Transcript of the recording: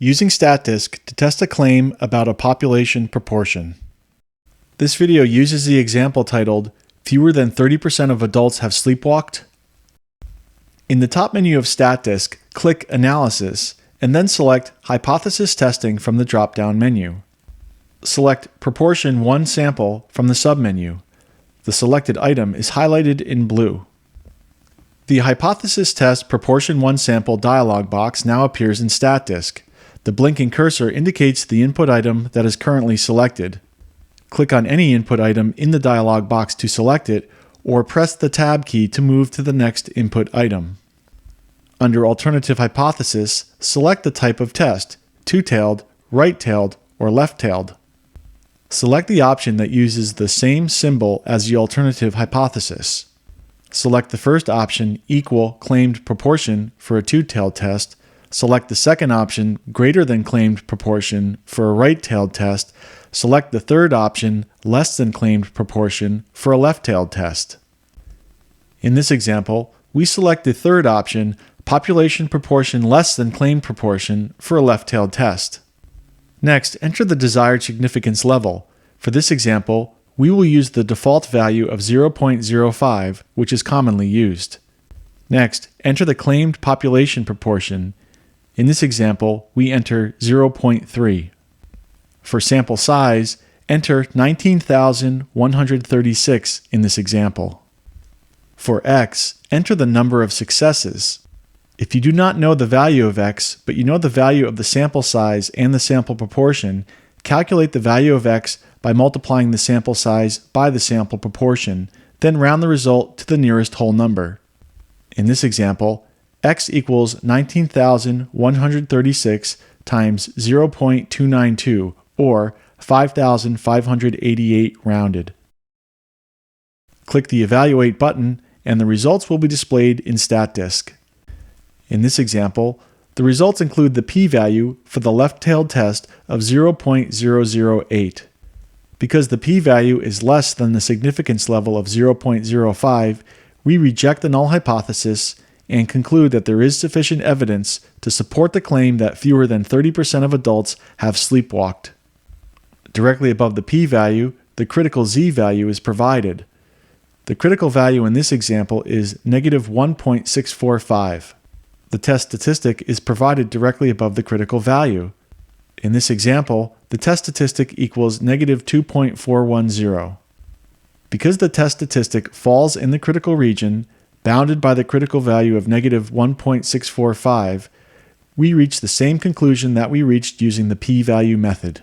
Using Statdisk to test a claim about a population proportion. This video uses the example titled, "Fewer than 30% of adults have sleepwalked." In the top menu of Statdisk, click Analysis, and then select Hypothesis Testing from the drop-down menu. Select Proportion 1 Sample from the submenu. The selected item is highlighted in blue. The Hypothesis Test Proportion 1 Sample dialog box now appears in Statdisk. The blinking cursor indicates the input item that is currently selected. Click on any input item in the dialog box to select it, or press the Tab key to move to the next input item. Under Alternative Hypothesis, select the type of test, two-tailed, right-tailed, or left-tailed. Select the option that uses the same symbol as the alternative hypothesis. Select the first option, Equal Claimed Proportion, for a two-tailed test. Select the second option, Greater than Claimed Proportion, for a right-tailed test. Select the third option, Less than Claimed Proportion, for a left-tailed test. In this example, we select the third option, Population Proportion Less than Claimed Proportion, for a left-tailed test. Next, enter the desired significance level. For this example, we will use the default value of 0.05, which is commonly used. Next, enter the claimed population proportion. In this example, we enter 0.3. For sample size, enter 19,136 in this example. For x, enter the number of successes. If you do not know the value of x, but you know the value of the sample size and the sample proportion, calculate the value of x by multiplying the sample size by the sample proportion, then round the result to the nearest whole number. In this example, x equals 19,136 times 0.292, or 5,588 rounded. Click the Evaluate button, and the results will be displayed in Statdisk. In this example, the results include the p-value for the left-tailed test of 0.008. Because the p-value is less than the significance level of 0.05, we reject the null hypothesis and conclude that there is sufficient evidence to support the claim that fewer than 30% of adults have sleepwalked. Directly above the p-value, the critical z-value is provided. The critical value in this example is -1.645. The test statistic is provided directly above the critical value. In this example, the test statistic equals -2.410. Because the test statistic falls in the critical region, bounded by the critical value of -1.645, we reach the same conclusion that we reached using the p-value method.